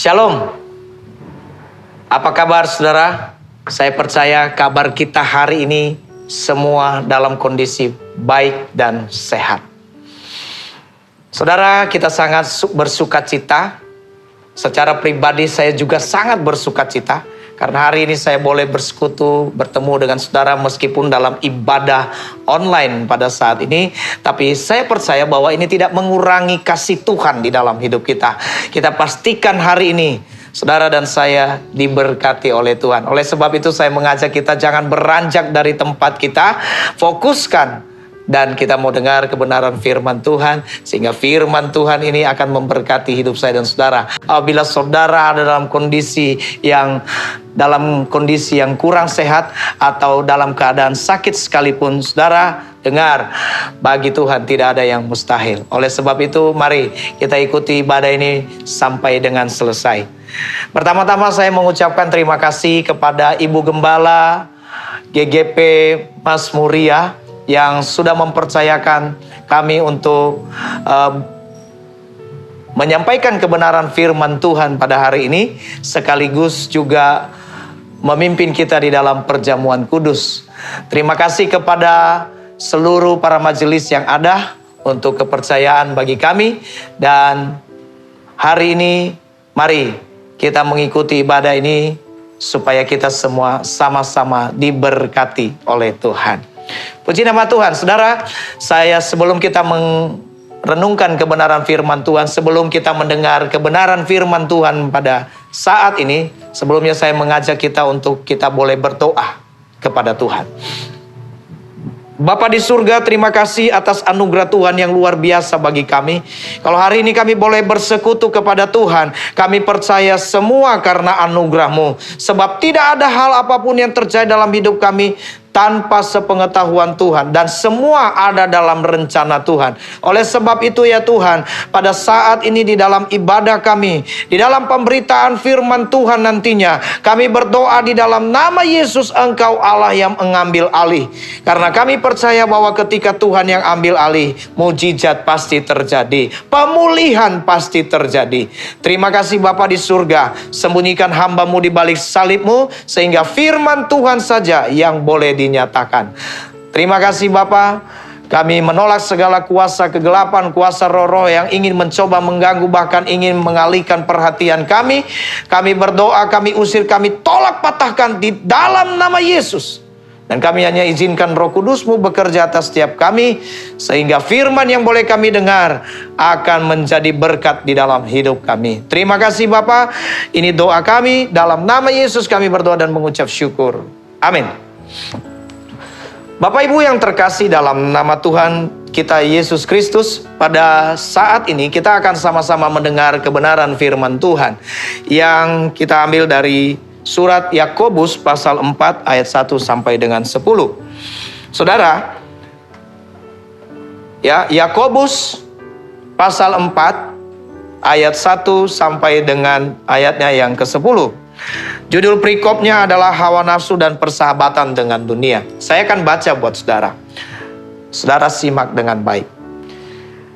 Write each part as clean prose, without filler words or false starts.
Shalom. Apa kabar saudara? Saya percaya kabar kita hari ini semua dalam kondisi baik dan sehat. Saudara, kita sangat bersuka cita. Secara pribadi saya juga sangat bersuka cita karena hari ini saya boleh bersekutu, bertemu dengan saudara meskipun dalam ibadah online pada saat ini. Tapi saya percaya bahwa ini tidak mengurangi kasih Tuhan di dalam hidup kita. Kita pastikan hari ini saudara dan saya diberkati oleh Tuhan. Oleh sebab itu saya mengajak kita jangan beranjak dari tempat kita. Fokuskan. Dan kita mau dengar kebenaran firman Tuhan. Sehingga firman Tuhan ini akan memberkati hidup saya dan saudara. Apabila saudara ada dalam kondisi yang kurang sehat atau dalam keadaan sakit sekalipun, saudara dengar, bagi Tuhan tidak ada yang mustahil. Oleh sebab itu mari kita ikuti ibadah ini sampai dengan selesai. Pertama-tama saya mengucapkan terima kasih kepada Ibu Gembala GGP Mas Muria yang sudah mempercayakan kami untuk menyampaikan kebenaran firman Tuhan pada hari ini, sekaligus juga memimpin kita di dalam perjamuan kudus. Terima kasih kepada seluruh para majelis yang ada untuk kepercayaan bagi kami. Dan hari ini mari kita mengikuti ibadah ini supaya kita semua sama-sama diberkati oleh Tuhan. Puji nama Tuhan. Saudara, saya sebelum kita merenungkan kebenaran firman Tuhan, sebelum kita mendengar kebenaran firman Tuhan pada saat ini, sebelumnya saya mengajak kita untuk kita boleh berdoa kepada Tuhan. Bapa di surga, terima kasih atas anugerah Tuhan yang luar biasa bagi kami. Kalau hari ini kami boleh bersekutu kepada Tuhan, kami percaya semua karena anugerah-Mu. Sebab tidak ada hal apapun yang terjadi dalam hidup kami tanpa sepengetahuan Tuhan, dan semua ada dalam rencana Tuhan. Oleh sebab itu ya Tuhan, pada saat ini di dalam ibadah kami, di dalam pemberitaan firman Tuhan nantinya, kami berdoa di dalam nama Yesus, Engkau Allah yang mengambil alih. Karena kami percaya bahwa ketika Tuhan yang ambil alih, mujizat pasti terjadi, pemulihan pasti terjadi. Terima kasih Bapa di surga, sembunyikan hamba-Mu di balik salib-Mu, sehingga firman Tuhan saja yang boleh dinyatakan. Terima kasih Bapa. Kami menolak segala kuasa kegelapan, kuasa roh-roh yang ingin mencoba mengganggu, bahkan ingin mengalihkan perhatian kami. Kami berdoa, kami usir, kami tolak, patahkan di dalam nama Yesus. Dan kami hanya izinkan Roh Kudus-Mu bekerja atas setiap kami, sehingga firman yang boleh kami dengar akan menjadi berkat di dalam hidup kami. Terima kasih Bapa. Ini doa kami, dalam nama Yesus kami berdoa dan mengucap syukur. Amin. Bapak Ibu yang terkasih dalam nama Tuhan kita Yesus Kristus, pada saat ini kita akan sama-sama mendengar kebenaran firman Tuhan yang kita ambil dari surat Yakobus pasal 4 ayat 1 sampai dengan 10. Saudara, ya, Yakobus pasal 4 ayat 1 sampai dengan ayatnya yang ke-10. Judul perikopnya adalah hawa nafsu dan persahabatan dengan dunia. Saya akan baca buat saudara. Saudara simak dengan baik.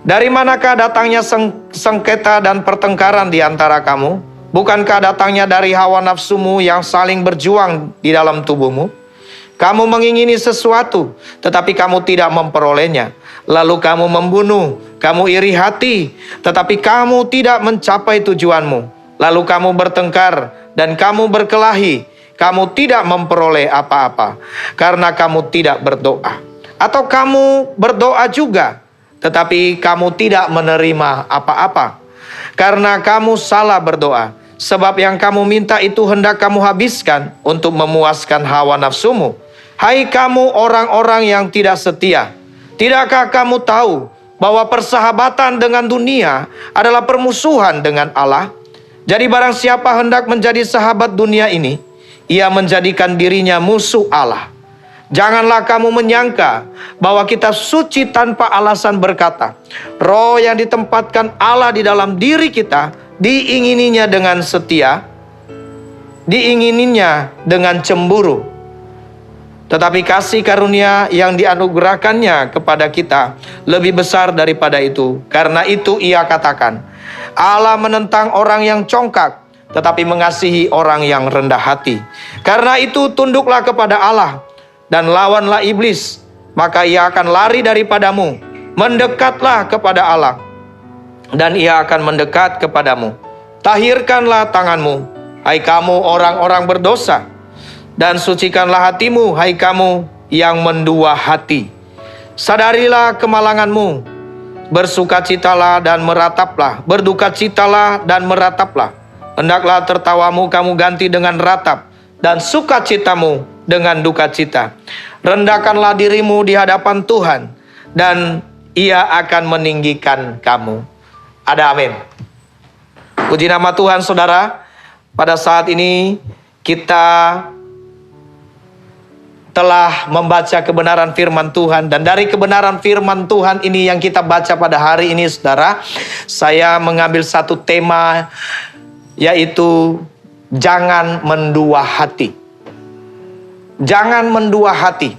Dari manakah datangnya sengketa dan pertengkaran di antara kamu? Bukankah datangnya dari hawa nafsumu yang saling berjuang di dalam tubuhmu? Kamu mengingini sesuatu, tetapi kamu tidak memperolehnya. Lalu kamu membunuh, kamu iri hati, tetapi kamu tidak mencapai tujuanmu. Lalu kamu bertengkar dan kamu berkelahi, kamu tidak memperoleh apa-apa, karena kamu tidak berdoa. Atau kamu berdoa juga, tetapi kamu tidak menerima apa-apa, karena kamu salah berdoa. Sebab yang kamu minta itu hendak kamu habiskan untuk memuaskan hawa nafsumu. Hai kamu orang-orang yang tidak setia, tidakkah kamu tahu bahwa persahabatan dengan dunia adalah permusuhan dengan Allah? Jadi barang siapa hendak menjadi sahabat dunia ini, ia menjadikan dirinya musuh Allah. Janganlah kamu menyangka bahwa kita suci tanpa alasan berkata, roh yang ditempatkan Allah di dalam diri kita, diingininya dengan setia, diingininya dengan cemburu. Tetapi kasih karunia yang dianugerahkannya kepada kita lebih besar daripada itu. Karena itu ia katakan, Allah menentang orang yang congkak tetapi mengasihi orang yang rendah hati. Karena itu tunduklah kepada Allah dan lawanlah iblis, maka ia akan lari daripadamu. Mendekatlah kepada Allah dan ia akan mendekat kepadamu. Tahirkanlah tanganmu, hai kamu orang-orang berdosa, dan sucikanlah hatimu, hai kamu yang mendua hati. Sadarilah kemalanganmu, bersukacitalah dan merataplah, berdukacitalah dan merataplah. Hendaklah tertawamu kamu ganti dengan ratap, dan sukacitamu dengan dukacita. Rendahkanlah dirimu di hadapan Tuhan, dan ia akan meninggikan kamu. Ada amin. Puji nama Tuhan, saudara. Pada saat ini kita telah membaca kebenaran firman Tuhan. Dan dari kebenaran firman Tuhan ini yang kita baca pada hari ini, saudara, saya mengambil satu tema, yaitu jangan mendua hati. Jangan mendua hati.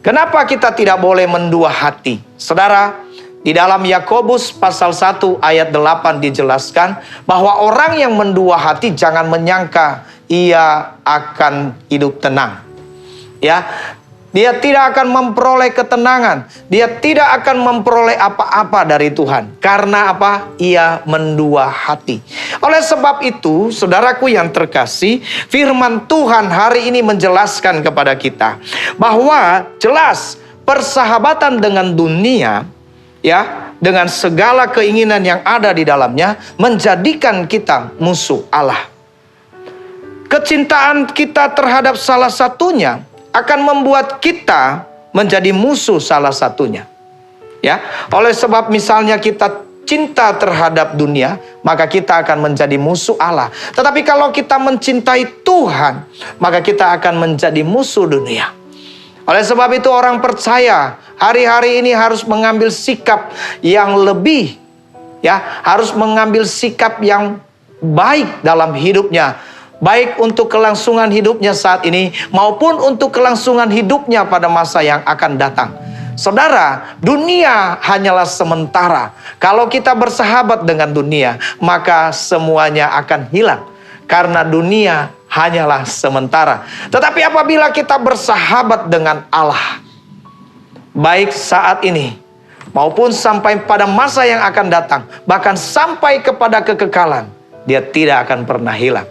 Kenapa kita tidak boleh mendua hati? Saudara, di dalam Yakobus pasal 1 ayat 8 dijelaskan bahwa orang yang mendua hati jangan menyangka ia akan hidup tenang. Ya, dia tidak akan memperoleh ketenangan. Dia tidak akan memperoleh apa-apa dari Tuhan. Karena apa? Ia mendua hati. Oleh sebab itu, saudaraku yang terkasih, firman Tuhan hari ini menjelaskan kepada kita bahwa jelas persahabatan dengan dunia, ya, dengan segala keinginan yang ada di dalamnya, menjadikan kita musuh Allah. Kecintaan kita terhadap salah satunya akan membuat kita menjadi musuh salah satunya. Ya, oleh sebab misalnya kita cinta terhadap dunia, maka kita akan menjadi musuh Allah. Tetapi kalau kita mencintai Tuhan, maka kita akan menjadi musuh dunia. Oleh sebab itu orang percaya hari-hari ini harus mengambil sikap yang lebih, ya, harus mengambil sikap yang baik dalam hidupnya. Baik untuk kelangsungan hidupnya saat ini maupun untuk kelangsungan hidupnya pada masa yang akan datang. Saudara, dunia hanyalah sementara. Kalau kita bersahabat dengan dunia, maka semuanya akan hilang. Karena dunia hanyalah sementara. Tetapi apabila kita bersahabat dengan Allah, baik saat ini maupun sampai pada masa yang akan datang, bahkan sampai kepada kekekalan, dia tidak akan pernah hilang.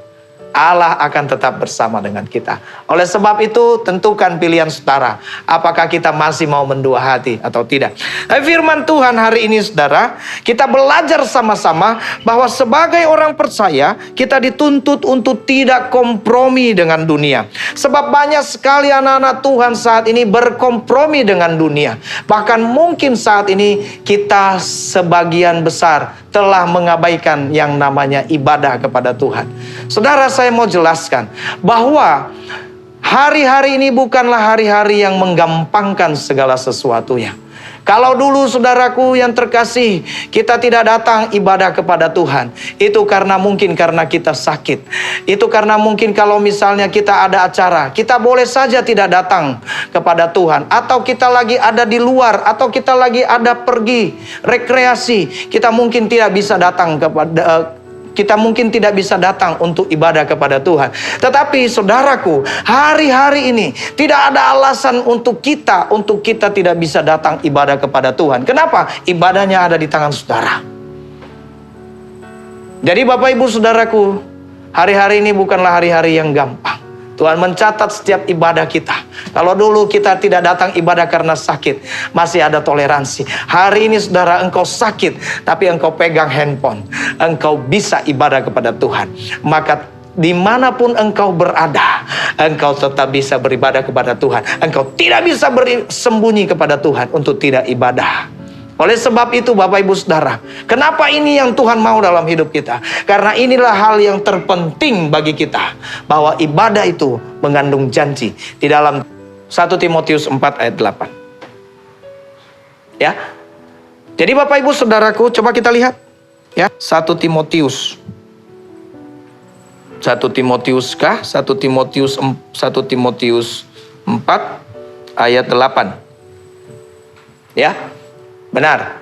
Allah akan tetap bersama dengan kita. Oleh sebab itu, tentukan pilihan saudara. Apakah kita masih mau mendua hati atau tidak? Firman Tuhan hari ini, saudara, kita belajar sama-sama bahwa sebagai orang percaya, kita dituntut untuk tidak kompromi dengan dunia. Sebab banyak sekali anak-anak Tuhan saat ini berkompromi dengan dunia. Bahkan mungkin saat ini kita sebagian besar telah mengabaikan yang namanya ibadah kepada Tuhan. Saudara, saya mau jelaskan bahwa hari-hari ini bukanlah hari-hari yang menggampangkan segala sesuatunya. Kalau dulu saudaraku yang terkasih, kita tidak datang ibadah kepada Tuhan, itu mungkin karena kita sakit. Itu karena mungkin kalau misalnya kita ada acara, kita boleh saja tidak datang kepada Tuhan. Atau kita lagi ada di luar, atau kita lagi ada pergi rekreasi, kita mungkin tidak bisa datang untuk ibadah kepada Tuhan. Tetapi saudaraku, hari-hari ini tidak ada alasan untuk kita tidak bisa datang ibadah kepada Tuhan. Kenapa? Ibadahnya ada di tangan saudara. Jadi Bapak Ibu saudaraku, hari-hari ini bukanlah hari-hari yang gampang. Tuhan mencatat setiap ibadah kita. Kalau dulu kita tidak datang ibadah karena sakit, masih ada toleransi. Hari ini saudara, engkau sakit, tapi engkau pegang handphone, engkau bisa ibadah kepada Tuhan. Maka dimanapun engkau berada, engkau tetap bisa beribadah kepada Tuhan. Engkau tidak bisa bersembunyi kepada Tuhan untuk tidak ibadah. Oleh sebab itu Bapak Ibu Saudara, kenapa ini yang Tuhan mau dalam hidup kita? Karena inilah hal yang terpenting bagi kita, bahwa ibadah itu mengandung janji di dalam 1 Timotius 4 ayat 8. Ya. Jadi Bapak Ibu Saudaraku, coba kita lihat ya, 1 Timotius. 1 Timotius kah? 1 Timotius 4 ayat 8. Ya. Benar.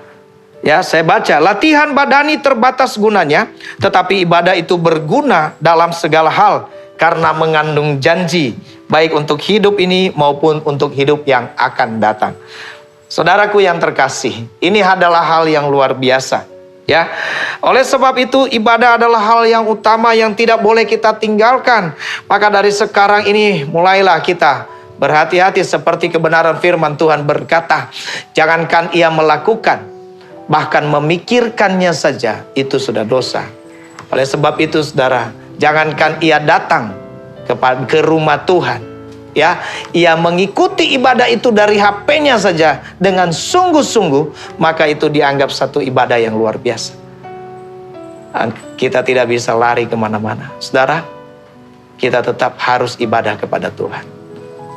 Ya, saya baca, latihan badani terbatas gunanya, tetapi ibadah itu berguna dalam segala hal karena mengandung janji, baik untuk hidup ini maupun untuk hidup yang akan datang. Saudaraku yang terkasih, ini adalah hal yang luar biasa. Ya, oleh sebab itu ibadah adalah hal yang utama yang tidak boleh kita tinggalkan. Maka dari sekarang ini mulailah kita berhati-hati seperti kebenaran firman Tuhan berkata, jangankan ia melakukan, bahkan memikirkannya saja itu sudah dosa. Oleh sebab itu saudara, jangankan ia datang ke rumah Tuhan, ya, ia mengikuti ibadah itu dari HP-nya saja dengan sungguh-sungguh, maka itu dianggap satu ibadah yang luar biasa. Kita tidak bisa lari kemana-mana. Saudara, kita tetap harus ibadah kepada Tuhan.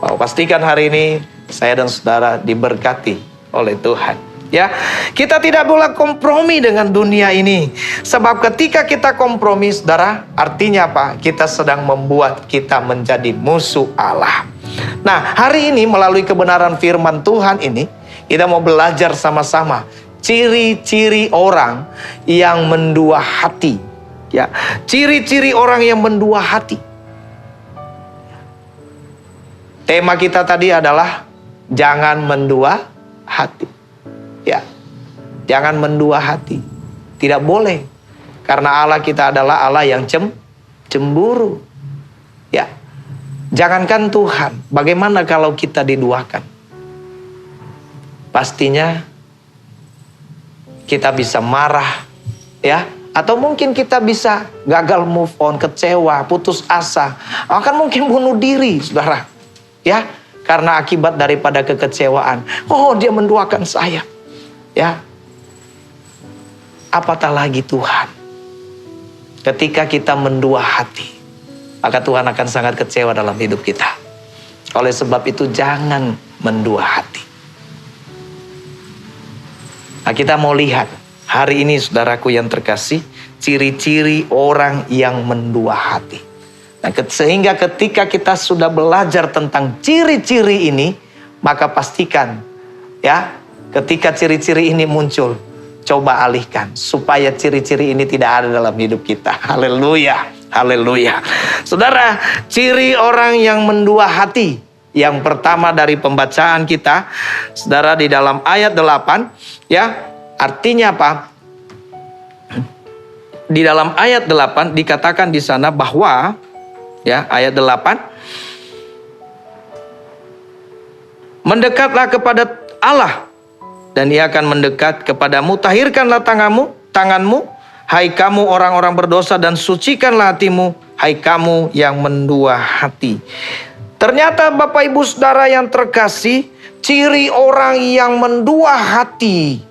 Pastikan hari ini saya dan saudara diberkati oleh Tuhan. Ya, kita tidak boleh kompromi dengan dunia ini. Sebab ketika kita kompromi, saudara, artinya apa? Kita sedang membuat kita menjadi musuh Allah. Nah, hari ini melalui kebenaran firman Tuhan ini, kita mau belajar sama-sama ciri-ciri orang yang mendua hati. Ya, ciri-ciri orang yang mendua hati. Tema kita tadi adalah jangan mendua hati. Ya, jangan mendua hati. Tidak boleh. Karena Allah kita adalah Allah yang cemburu. Ya, jangankan Tuhan, bagaimana kalau kita diduakan? Pastinya kita bisa marah, ya, atau mungkin kita bisa gagal move on, kecewa, putus asa, akan mungkin bunuh diri, saudara. Ya, karena akibat daripada kekecewaan. Oh, dia menduakan saya. Ya, apatah lagi Tuhan. Ketika kita mendua hati, maka Tuhan akan sangat kecewa dalam hidup kita. Oleh sebab itu jangan mendua hati. Nah, kita mau lihat hari ini saudaraku yang terkasih, ciri-ciri orang yang mendua hati. Nah, sehingga ketika kita sudah belajar tentang ciri-ciri ini, maka pastikan, ya, ketika ciri-ciri ini muncul, coba alihkan supaya ciri-ciri ini tidak ada dalam hidup kita. Haleluya, haleluya. Saudara, ciri orang yang mendua hati. Yang pertama dari pembacaan kita, saudara, di dalam ayat 8, ya, artinya apa? Di dalam ayat 8 dikatakan di sana bahwa, ya, ayat 8, mendekatlah kepada Allah, dan ia akan mendekat kepadamu. Tahirkanlah tanganmu, hai kamu orang-orang berdosa, dan sucikanlah hatimu, hai kamu yang mendua hati. Ternyata Bapak Ibu Saudara yang terkasih, ciri orang yang mendua hati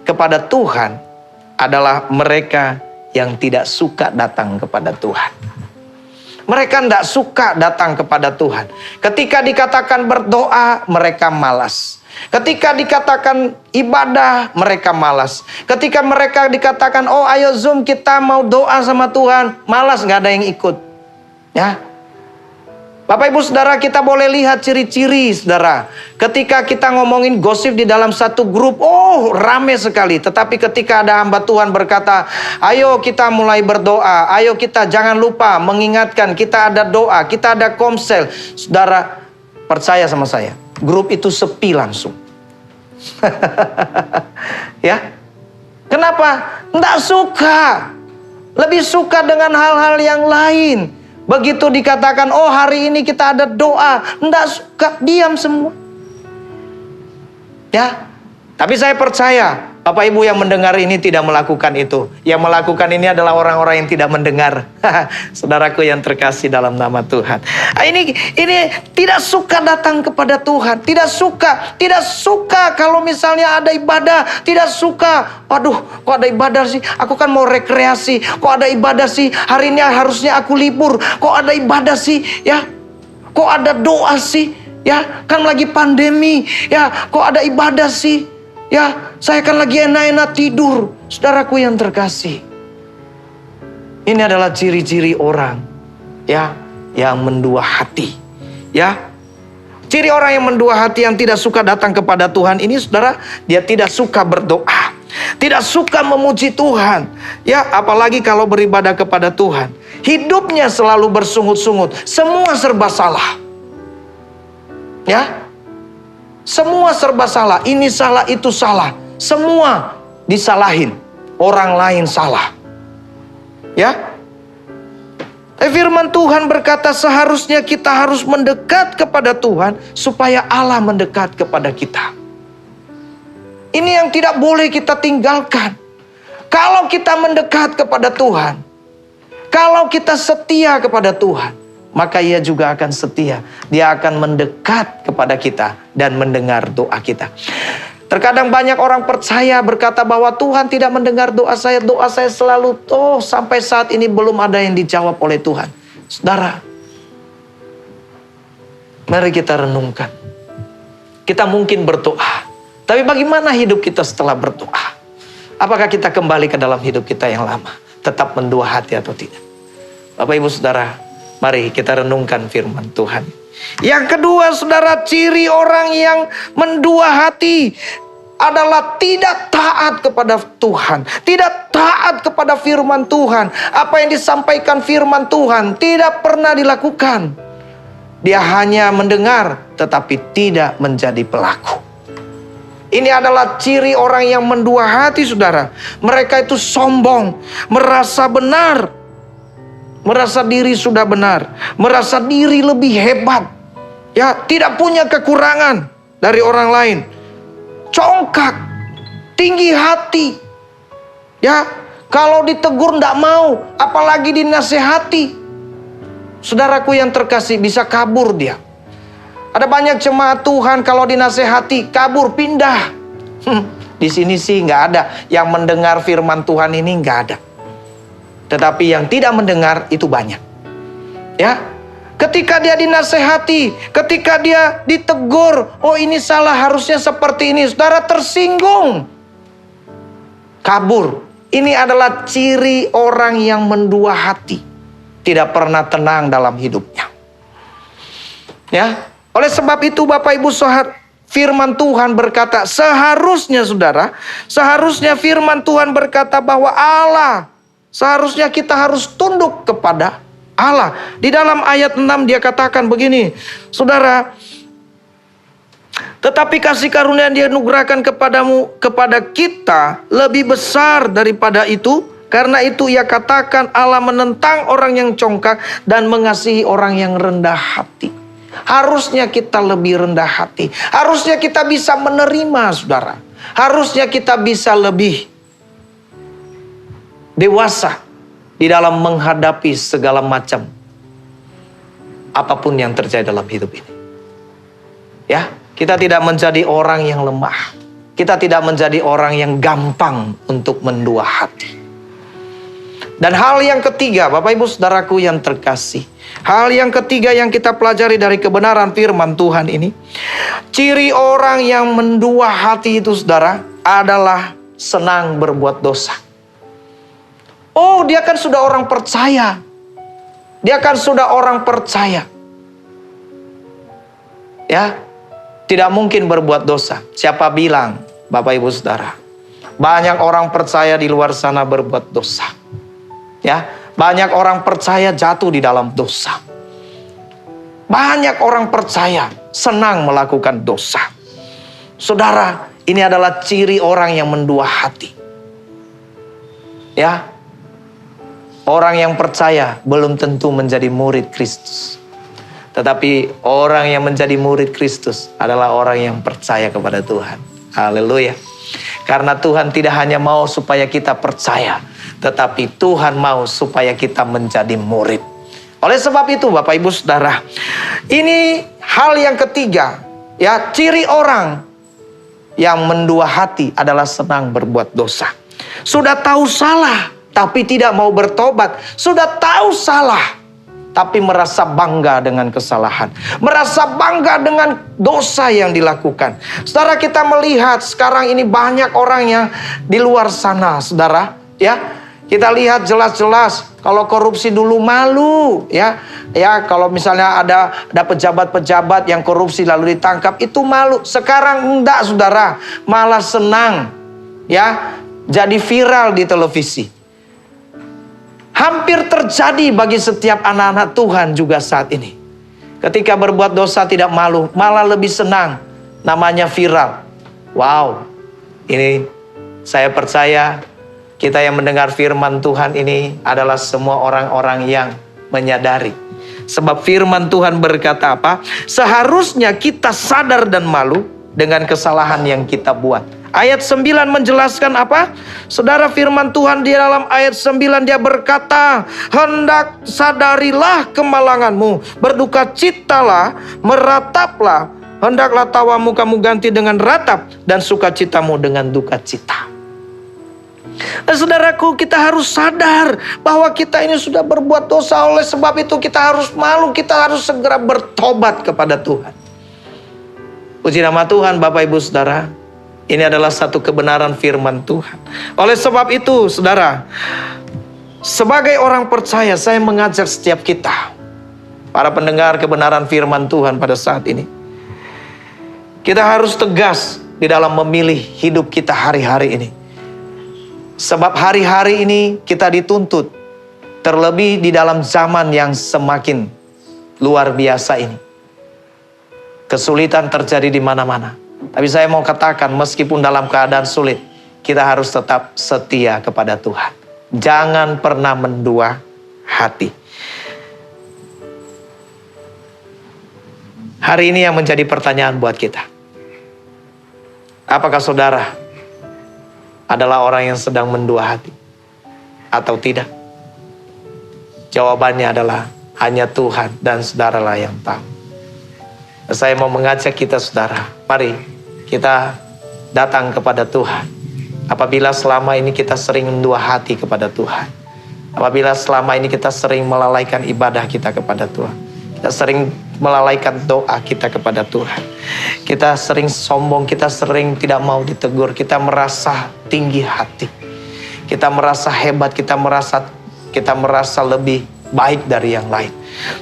kepada Tuhan adalah mereka yang tidak suka datang kepada Tuhan. Mereka tidak suka datang kepada Tuhan. Ketika dikatakan berdoa, mereka malas. Ketika dikatakan ibadah, mereka malas. Ketika mereka dikatakan, oh ayo Zoom kita mau doa sama Tuhan, malas, gak ada yang ikut. Ya, Bapak Ibu Saudara, kita boleh lihat ciri-ciri saudara. Ketika kita ngomongin gosip di dalam satu grup, oh rame sekali. Tetapi ketika ada hamba Tuhan berkata, ayo kita mulai berdoa, ayo kita jangan lupa mengingatkan, kita ada doa, kita ada komsel. Saudara, percaya sama saya, grup itu sepi langsung. Ya, kenapa? Nggak suka. Lebih suka dengan hal-hal yang lain. Begitu dikatakan, oh hari ini kita ada doa, nggak suka, diam semua. Ya, tapi saya percaya Bapak Ibu yang mendengar ini tidak melakukan itu. Yang melakukan ini adalah orang-orang yang tidak mendengar. Saudaraku yang terkasih dalam nama Tuhan. Ini tidak suka datang kepada Tuhan. Tidak suka kalau misalnya ada ibadah. Tidak suka. Waduh, kok ada ibadah sih? Aku kan mau rekreasi. Kok ada ibadah sih? Hari ini harusnya aku libur. Kok ada ibadah sih? Ya, kok ada doa sih? Ya, kan lagi pandemi. Ya, kok ada ibadah sih? Ya, saya kan lagi enak-enak tidur. Saudaraku yang terkasih, ini adalah ciri-ciri orang, ya, yang mendua hati. Ya, ciri orang yang mendua hati yang tidak suka datang kepada Tuhan ini, saudara, dia tidak suka berdoa. Tidak suka memuji Tuhan. Ya, apalagi kalau beribadah kepada Tuhan. Hidupnya selalu bersungut-sungut. Semua serba salah. Ya. Semua serba salah. Ini salah, itu salah. Semua disalahin. Orang lain salah. Ya. Firman Tuhan berkata seharusnya kita harus mendekat kepada Tuhan supaya Allah mendekat kepada kita. Ini yang tidak boleh kita tinggalkan. Kalau kita mendekat kepada Tuhan, kalau kita setia kepada Tuhan, maka Ia juga akan setia. Dia akan mendekat kepada kita dan mendengar doa kita. Terkadang banyak orang percaya berkata bahwa Tuhan tidak mendengar doa saya selalu sampai saat ini belum ada yang dijawab oleh Tuhan. Saudara, mari kita renungkan. Kita mungkin berdoa, tapi bagaimana hidup kita setelah berdoa? Apakah kita kembali ke dalam hidup kita yang lama? Tetap mendua hati atau tidak? Bapak Ibu Saudara, mari kita renungkan firman Tuhan. Yang kedua, saudara, ciri orang yang mendua hati adalah tidak taat kepada Tuhan. Tidak taat kepada firman Tuhan. Apa yang disampaikan firman Tuhan tidak pernah dilakukan. Dia hanya mendengar tetapi tidak menjadi pelaku. Ini adalah ciri orang yang mendua hati, saudara. Mereka itu sombong, merasa benar, merasa diri sudah benar, merasa diri lebih hebat. Ya, tidak punya kekurangan dari orang lain. Congkak, tinggi hati. Ya, kalau ditegur tidak mau, apalagi dinasehati. Saudaraku yang terkasih, bisa kabur dia. Ada banyak jemaat Tuhan kalau dinasehati kabur, pindah. Di sini sih nggak ada yang mendengar firman Tuhan ini, nggak ada. Tetapi yang tidak mendengar itu banyak. Ya. Ketika dia dinasehati, ketika dia ditegur, oh ini salah, harusnya seperti ini, saudara tersinggung, kabur. Ini adalah ciri orang yang mendua hati, tidak pernah tenang dalam hidupnya. Ya, oleh sebab itu Bapak Ibu Saudara, firman Tuhan berkata, seharusnya firman Tuhan berkata bahwa Allah, seharusnya kita harus tunduk kepada Allah. Di dalam ayat 6 dia katakan begini, saudara, tetapi kasih karunia yang dianugerahkan kepadamu, kepada kita lebih besar daripada itu. Karena itu ia katakan Allah menentang orang yang congkak dan mengasihi orang yang rendah hati. Harusnya kita lebih rendah hati. Harusnya kita bisa menerima, saudara. Harusnya kita bisa lebih dewasa di dalam menghadapi segala macam apapun yang terjadi dalam hidup ini. Ya, kita tidak menjadi orang yang lemah. Kita tidak menjadi orang yang gampang untuk mendua hati. Dan hal yang ketiga, Bapak Ibu Saudaraku yang terkasih, hal yang ketiga yang kita pelajari dari kebenaran firman Tuhan ini, ciri orang yang mendua hati itu, saudara, adalah senang berbuat dosa. Oh, dia kan sudah orang percaya. Dia kan sudah orang percaya. Ya, tidak mungkin berbuat dosa. Siapa bilang, Bapak Ibu Saudara? Banyak orang percaya di luar sana berbuat dosa. Ya, banyak orang percaya jatuh di dalam dosa. Banyak orang percaya senang melakukan dosa. Saudara, ini adalah ciri orang yang mendua hati. Ya, orang yang percaya belum tentu menjadi murid Kristus. Tetapi orang yang menjadi murid Kristus adalah orang yang percaya kepada Tuhan. Haleluya. Karena Tuhan tidak hanya mau supaya kita percaya, tetapi Tuhan mau supaya kita menjadi murid. Oleh sebab itu Bapak Ibu Saudara, ini hal yang ketiga, ya, ciri orang yang mendua hati adalah senang berbuat dosa. Sudah tahu salah, tapi tidak mau bertobat. Sudah tahu salah, tapi merasa bangga dengan kesalahan. Merasa bangga dengan dosa yang dilakukan. Saudara, kita melihat sekarang ini banyak orang yang di luar sana, saudara. Ya, kita lihat jelas-jelas kalau korupsi dulu malu. Ya, kalau misalnya ada pejabat-pejabat yang korupsi lalu ditangkap, itu malu. Sekarang enggak, saudara. Malah senang. Ya, jadi viral di televisi. Hampir terjadi bagi setiap anak-anak Tuhan juga saat ini. Ketika berbuat dosa tidak malu, malah lebih senang, namanya viral. Wow, ini saya percaya kita yang mendengar firman Tuhan ini adalah semua orang-orang yang menyadari. Sebab firman Tuhan berkata apa? Seharusnya kita sadar dan malu dengan kesalahan yang kita buat. Ayat 9 menjelaskan apa? Saudara, firman Tuhan di dalam ayat 9 dia berkata, hendak sadarilah kemalanganmu, berduka citalah, merataplah, hendaklah tawamu kamu ganti dengan ratap, dan sukacitamu dengan duka cita. Dan saudaraku, kita harus sadar bahwa kita ini sudah berbuat dosa. Oleh sebab itu kita harus malu, kita harus segera bertobat kepada Tuhan. Puji nama Tuhan Bapak Ibu Saudara. Ini adalah satu kebenaran firman Tuhan. Oleh sebab itu saudara, sebagai orang percaya saya mengajak setiap kita, para pendengar kebenaran firman Tuhan pada saat ini, kita harus tegas di dalam memilih hidup kita hari-hari ini. Sebab hari-hari ini kita dituntut, terlebih di dalam zaman yang semakin luar biasa ini. Kesulitan terjadi di mana-mana. Tapi saya mau katakan, meskipun dalam keadaan sulit, kita harus tetap setia kepada Tuhan. Jangan pernah mendua hati. Hari ini yang menjadi pertanyaan buat kita. Apakah saudara adalah orang yang sedang mendua hati atau tidak? Jawabannya adalah hanya Tuhan dan saudaralah yang tahu. Saya mau mengajak kita saudara, mari kita datang kepada Tuhan. Apabila selama ini kita sering mendua hati kepada Tuhan, apabila selama ini kita sering melalaikan ibadah kita kepada Tuhan, kita sering melalaikan doa kita kepada Tuhan, kita sering sombong, kita sering tidak mau ditegur, kita merasa tinggi hati, kita merasa hebat, kita merasa lebih baik dari yang lain.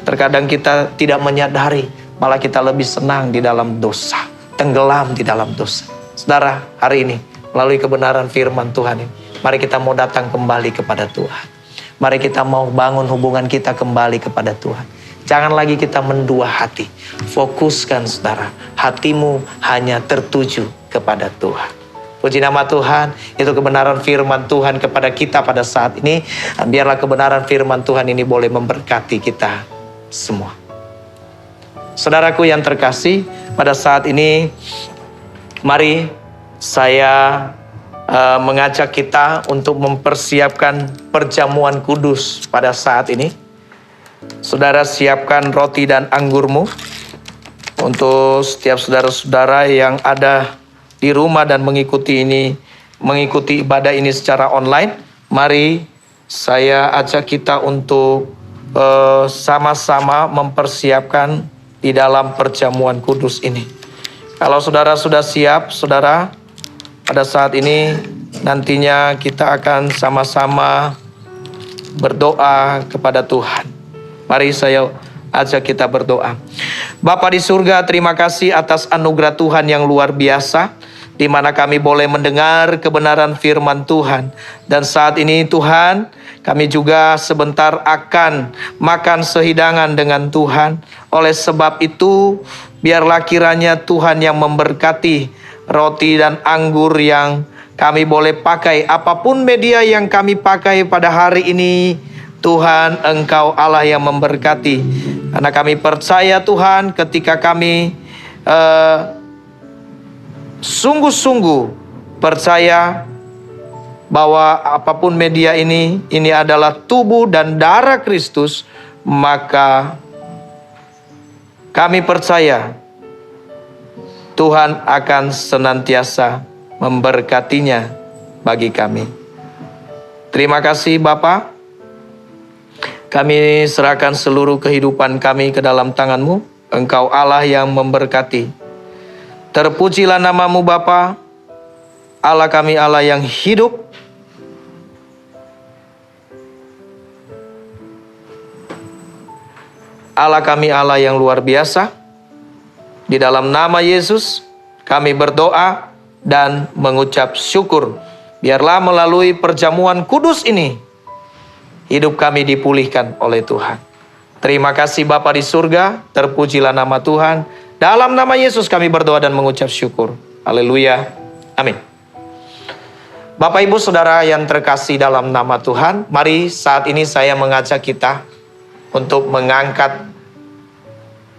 Terkadang kita tidak menyadari, malah kita lebih senang di dalam dosa, tenggelam di dalam dosa. Saudara, hari ini melalui kebenaran firman Tuhan ini, mari kita mau datang kembali kepada Tuhan. Mari kita mau bangun hubungan kita kembali kepada Tuhan. Jangan lagi kita mendua hati. Fokuskan saudara, hatimu hanya tertuju kepada Tuhan. Puji nama Tuhan, itu kebenaran firman Tuhan kepada kita pada saat ini. Biarlah kebenaran firman Tuhan ini boleh memberkati kita semua. Saudaraku yang terkasih, pada saat ini mari saya mengajak kita untuk mempersiapkan perjamuan kudus pada saat ini. Saudara, siapkan roti dan anggurmu. Untuk setiap saudara-saudara yang ada di rumah dan mengikuti ibadah ini secara online, mari saya ajak kita untuk sama-sama mempersiapkan di dalam perjamuan kudus ini. Kalau saudara sudah siap, saudara, pada saat ini nantinya kita akan sama-sama berdoa kepada Tuhan. Mari saya ajak kita berdoa. Bapa di surga, terima kasih atas anugerah Tuhan yang luar biasa, di mana kami boleh mendengar kebenaran firman Tuhan. Dan saat ini Tuhan, kami juga sebentar akan makan sehidangan dengan Tuhan. Oleh sebab itu, biarlah kiranya Tuhan yang memberkati roti dan anggur yang kami boleh pakai. Apapun media yang kami pakai pada hari ini, Tuhan, Engkau Allah yang memberkati. Karena kami percaya Tuhan, ketika kami sungguh-sungguh percaya bahwa apapun media ini adalah tubuh dan darah Kristus, maka kami percaya Tuhan akan senantiasa memberkatinya bagi kami. Terima kasih Bapa. Kami serahkan seluruh kehidupan kami ke dalam tangan-Mu. Engkau Allah yang memberkati. Terpujilah nama-Mu Bapa, Allah kami, Allah yang hidup. Allah kami, Allah yang luar biasa. Di dalam nama Yesus kami berdoa dan mengucap syukur. Biarlah melalui perjamuan kudus ini, hidup kami dipulihkan oleh Tuhan. Terima kasih Bapa di surga, terpujilah nama Tuhan. Dalam nama Yesus kami berdoa dan mengucap syukur. Haleluya. Amin. Bapak Ibu Saudara yang terkasih dalam nama Tuhan, mari saat ini saya mengajak kita untuk mengangkat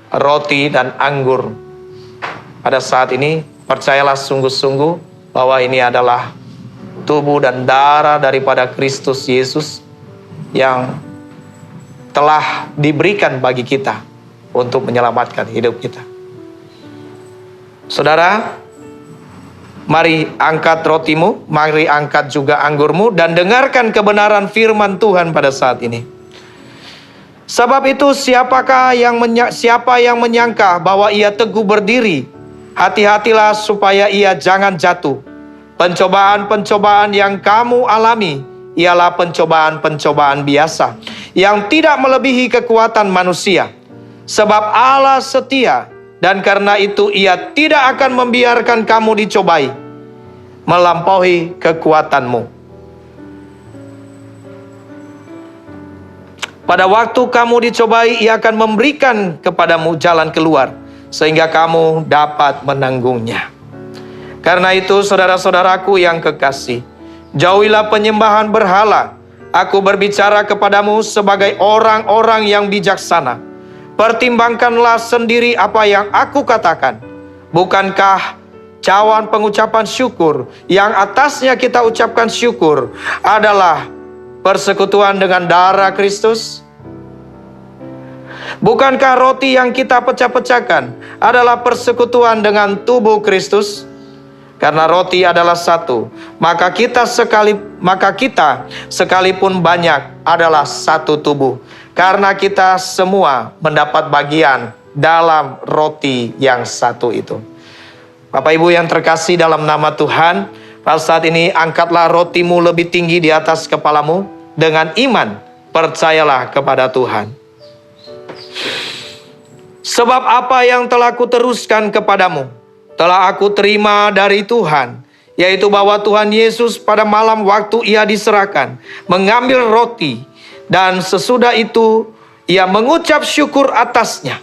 roti dan anggur. Pada saat ini, percayalah sungguh-sungguh bahwa ini adalah tubuh dan darah daripada Kristus Yesus yang telah diberikan bagi kita untuk menyelamatkan hidup kita. Saudara, mari angkat rotimu, mari angkat juga anggurmu, dan dengarkan kebenaran firman Tuhan pada saat ini. Sebab itu siapa yang menyangka bahwa ia teguh berdiri, hati-hatilah supaya ia jangan jatuh. Pencobaan-pencobaan yang kamu alami ialah pencobaan-pencobaan biasa, yang tidak melebihi kekuatan manusia. Sebab Allah setia, dan karena itu ia tidak akan membiarkan kamu dicobai melampaui kekuatanmu. Pada waktu kamu dicobai, ia akan memberikan kepadamu jalan keluar, sehingga kamu dapat menanggungnya. Karena itu, saudara-saudaraku yang kekasih, jauhilah penyembahan berhala. Aku berbicara kepadamu sebagai orang-orang yang bijaksana. Pertimbangkanlah sendiri apa yang aku katakan. Bukankah cawan pengucapan syukur yang atasnya kita ucapkan syukur adalah persekutuan dengan darah Kristus? Bukankah roti yang kita pecah-pecahkan adalah persekutuan dengan tubuh Kristus? Karena roti adalah satu, maka kita sekalipun banyak adalah satu tubuh. Karena kita semua mendapat bagian dalam roti yang satu itu. Bapak Ibu yang terkasih dalam nama Tuhan, pada saat ini angkatlah rotimu lebih tinggi di atas kepalamu. Dengan iman, percayalah kepada Tuhan. Sebab apa yang telah kuteruskan kepadamu, telah aku terima dari Tuhan, yaitu bahwa Tuhan Yesus pada malam waktu ia diserahkan, mengambil roti, dan sesudah itu ia mengucap syukur atasnya.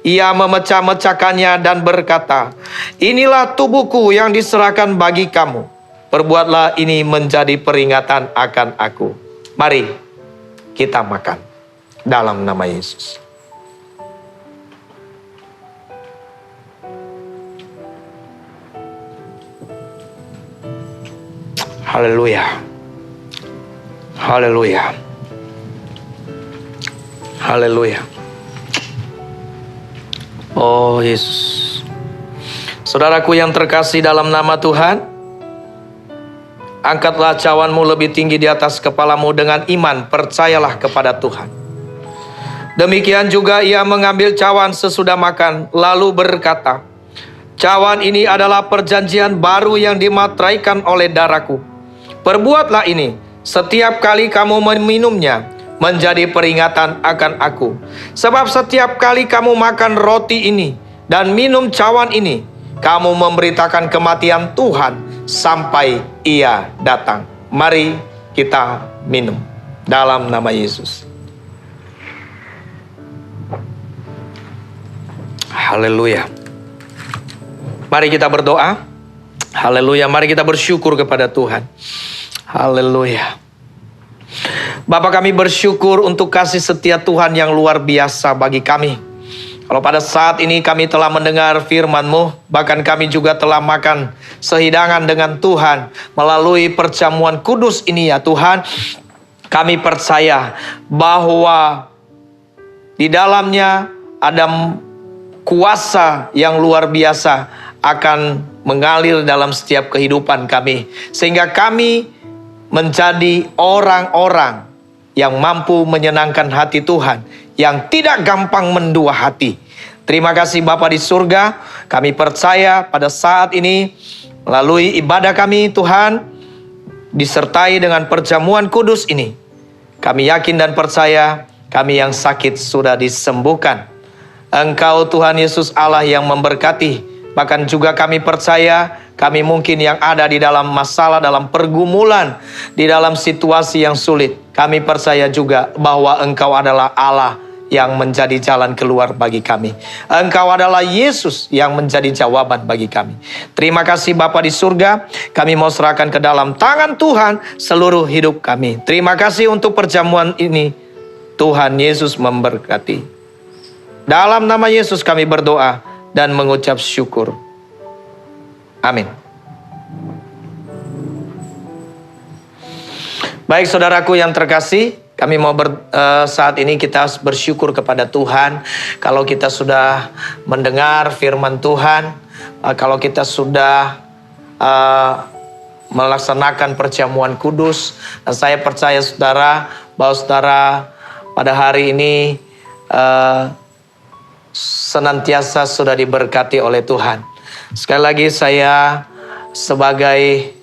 Ia memecah-mecahkannya dan berkata, inilah tubuhku yang diserahkan bagi kamu. Perbuatlah ini menjadi peringatan akan aku. Mari kita makan dalam nama Yesus. Haleluya. Haleluya. Haleluya. Oh Yesus. Saudaraku yang terkasih dalam nama Tuhan, angkatlah cawanmu lebih tinggi di atas kepalamu dengan iman, percayalah kepada Tuhan. Demikian juga ia mengambil cawan sesudah makan, lalu berkata, cawan ini adalah perjanjian baru yang dimateraikan oleh darahku. Perbuatlah ini setiap kali kamu meminumnya, menjadi peringatan akan aku. Sebab setiap kali kamu makan roti ini dan minum cawan ini, kamu memberitakan kematian Tuhan sampai ia datang. Mari kita minum dalam nama Yesus. Haleluya. Mari kita berdoa. Haleluya. Mari kita bersyukur kepada Tuhan. Haleluya. Bapa, kami bersyukur untuk kasih setia Tuhan yang luar biasa bagi kami. Kalau pada saat ini kami telah mendengar firman-Mu, bahkan kami juga telah makan sehidangan dengan Tuhan melalui perjamuan kudus ini ya Tuhan, kami percaya bahwa di dalamnya ada kuasa yang luar biasa akan mengalir dalam setiap kehidupan kami, sehingga kami menjadi orang-orang yang mampu menyenangkan hati Tuhan, yang tidak gampang mendua hati. Terima kasih Bapa di surga, kami percaya pada saat ini melalui ibadah kami Tuhan, disertai dengan perjamuan kudus ini, kami yakin dan percaya kami yang sakit sudah disembuhkan. Engkau Tuhan Yesus Allah yang memberkati Bahkan juga kami percaya, kami mungkin yang ada di dalam masalah, dalam pergumulan, di dalam situasi yang sulit. Kami percaya juga bahwa Engkau adalah Allah yang menjadi jalan keluar bagi kami. Engkau adalah Yesus yang menjadi jawaban bagi kami. Terima kasih Bapa di surga, kami mau serahkan ke dalam tangan Tuhan seluruh hidup kami. Terima kasih untuk perjamuan ini. Tuhan Yesus memberkati. Dalam nama Yesus kami berdoa dan mengucap syukur. Amin. Baik saudaraku yang terkasih, kami mau saat ini kita bersyukur kepada Tuhan. Kalau kita sudah mendengar firman Tuhan, kalau kita sudah melaksanakan perjamuan kudus, dan saya percaya saudara bahwa saudara pada hari ini senantiasa sudah diberkati oleh Tuhan. Sekali lagi saya sebagai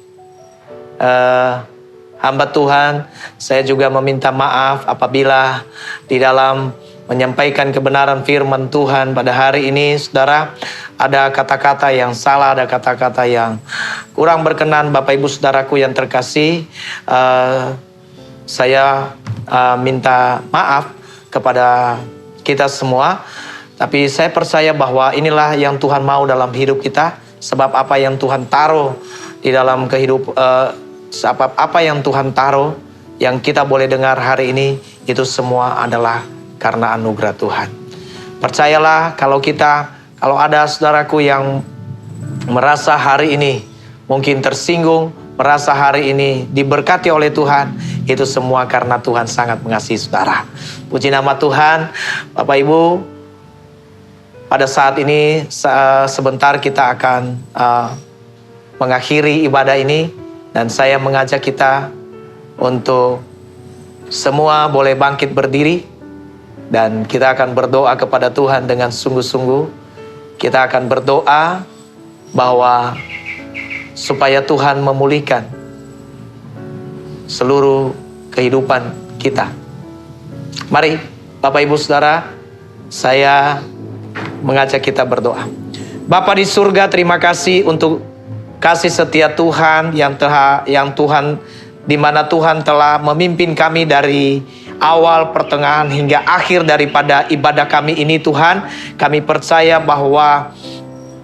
hamba Tuhan, saya juga meminta maaf apabila di dalam menyampaikan kebenaran firman Tuhan pada hari ini, saudara, ada kata-kata yang salah, ada kata-kata yang kurang berkenan. Bapak Ibu Saudaraku yang terkasih, saya minta maaf kepada kita semua. Tapi saya percaya bahwa inilah yang Tuhan mau dalam hidup kita. Sebab apa yang Tuhan taruh di dalam sebab apa yang Tuhan taruh, yang kita boleh dengar hari ini, itu semua adalah karena anugerah Tuhan. Percayalah kalau ada saudaraku yang merasa hari ini mungkin tersinggung, merasa hari ini diberkati oleh Tuhan, itu semua karena Tuhan sangat mengasihi saudara. Puji nama Tuhan. Bapak Ibu, pada saat ini sebentar kita akan mengakhiri ibadah ini, dan saya mengajak kita untuk semua boleh bangkit berdiri, dan kita akan berdoa kepada Tuhan dengan sungguh-sungguh. Kita akan berdoa bahwa supaya Tuhan memulihkan seluruh kehidupan kita. Mari Bapak Ibu Saudara, saya mengajak kita berdoa. Bapa di surga, terima kasih untuk kasih setia Tuhan yang Tuhan, di mana Tuhan telah memimpin kami dari awal, pertengahan hingga akhir daripada ibadah kami ini. Tuhan, kami percaya bahwa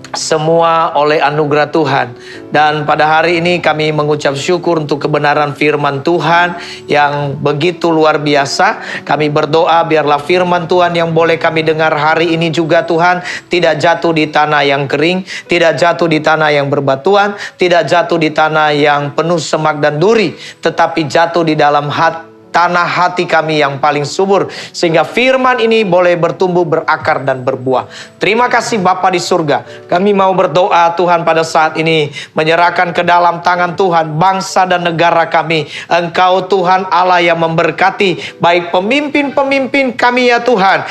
semua oleh anugerah Tuhan. Dan pada hari ini kami mengucap syukur untuk kebenaran firman Tuhan yang begitu luar biasa. Kami berdoa biarlah firman Tuhan yang boleh kami dengar hari ini juga Tuhan, tidak jatuh di tanah yang kering, tidak jatuh di tanah yang berbatuan, tidak jatuh di tanah yang penuh semak dan duri, tetapi jatuh di dalam tanah hati kami yang paling subur, sehingga firman ini boleh bertumbuh, berakar, dan berbuah. Terima kasih Bapa di surga. Kami mau berdoa Tuhan pada saat ini, menyerahkan ke dalam tangan Tuhan bangsa dan negara kami. Engkau Tuhan Allah yang memberkati, baik pemimpin-pemimpin kami ya Tuhan,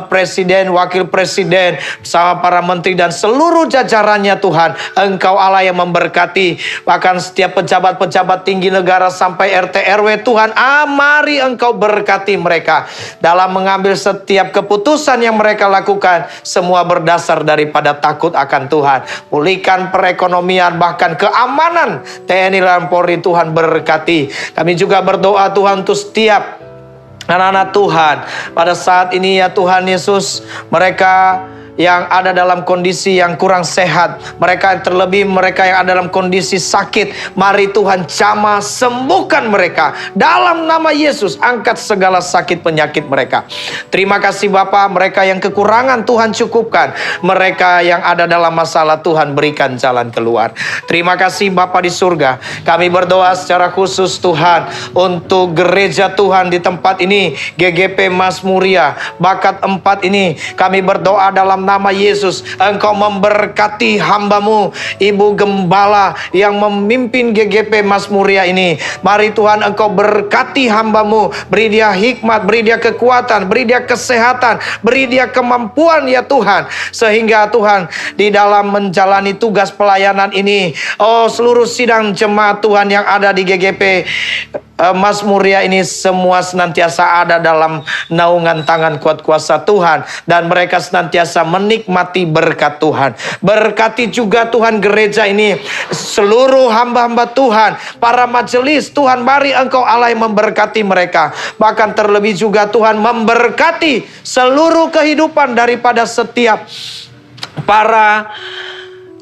presiden, wakil presiden, bersama para menteri dan seluruh jajarannya Tuhan. Engkau Allah yang memberkati, bahkan setiap pejabat-pejabat tinggi negara sampai RT RW Tuhan. Mari Engkau berkati mereka dalam mengambil setiap keputusan yang mereka lakukan, semua berdasar daripada takut akan Tuhan. Pulihkan perekonomian, bahkan keamanan TNI dan Polri Tuhan berkati. Kami juga berdoa Tuhan untuk setiap anak-anak Tuhan pada saat ini ya Tuhan Yesus, mereka yang ada dalam kondisi yang kurang sehat, terlebih mereka yang ada dalam kondisi sakit, mari Tuhan jamah sembuhkan mereka dalam nama Yesus. Angkat segala sakit penyakit mereka. Terima kasih Bapa, mereka yang kekurangan Tuhan cukupkan, mereka yang ada dalam masalah Tuhan berikan jalan keluar. Terima kasih Bapa di surga. Kami berdoa secara khusus Tuhan untuk gereja Tuhan di tempat ini, GGP Mazmuria Bakat 4 ini. Kami berdoa dalam nama Yesus, Engkau memberkati hamba-Mu, Ibu Gembala yang memimpin GGP Mazmuria ini. Mari Tuhan Engkau berkati hamba-Mu, beri dia hikmat, beri dia kekuatan, beri dia kesehatan, beri dia kemampuan ya Tuhan, sehingga Tuhan di dalam menjalani tugas pelayanan ini, seluruh sidang jemaat Tuhan yang ada di GGP Mazmuria ini semua senantiasa ada dalam naungan tangan kuat kuasa Tuhan, dan mereka senantiasa menikmati berkat Tuhan. Berkati juga Tuhan gereja ini, seluruh hamba-hamba Tuhan, para majelis Tuhan, mari Engkau Allah yang memberkati mereka. Bahkan terlebih juga Tuhan memberkati seluruh kehidupan daripada setiap para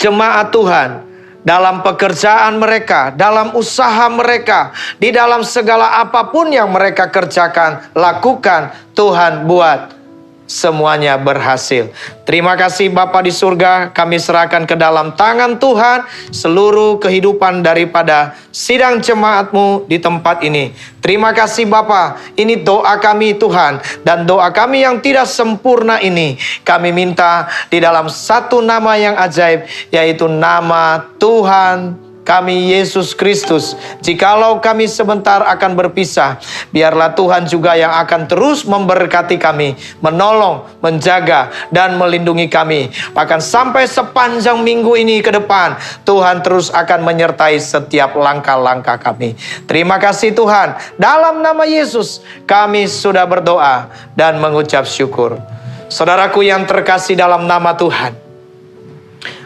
jemaat Tuhan, dalam pekerjaan mereka, dalam usaha mereka, di dalam segala apapun yang mereka kerjakan, lakukan, Tuhan buat semuanya berhasil. Terima kasih Bapa di surga, kami serahkan ke dalam tangan Tuhan seluruh kehidupan daripada sidang jemaat-Mu di tempat ini. Terima kasih Bapa, ini doa kami Tuhan, dan doa kami yang tidak sempurna ini kami minta di dalam satu nama yang ajaib, yaitu nama Tuhan kami Yesus Kristus. Jikalau kami sebentar akan berpisah, biarlah Tuhan juga yang akan terus memberkati kami, menolong, menjaga, dan melindungi kami. Bahkan sampai sepanjang minggu ini ke depan, Tuhan terus akan menyertai setiap langkah-langkah kami. Terima kasih Tuhan. Dalam nama Yesus kami sudah berdoa dan mengucap syukur. Saudaraku yang terkasih dalam nama Tuhan,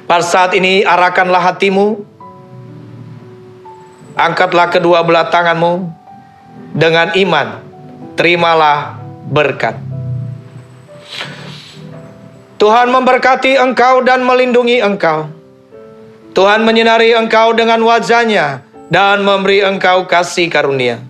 pada saat ini arahkanlah hatimu, angkatlah kedua belah tanganmu dengan iman, terimalah berkat. Tuhan memberkati engkau dan melindungi engkau. Tuhan menyinari engkau dengan wajah-Nya dan memberi engkau kasih karunia.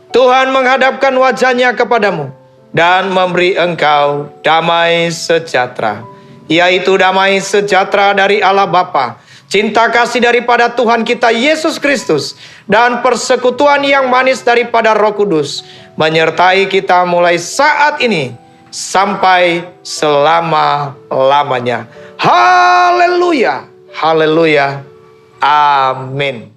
Tuhan menghadapkan wajah-Nya kepadamu dan memberi engkau damai sejahtera, yaitu damai sejahtera dari Allah Bapa, cinta kasih daripada Tuhan kita Yesus Kristus, dan persekutuan yang manis daripada Roh Kudus menyertai kita mulai saat ini sampai selama-lamanya. Haleluya, haleluya, amin.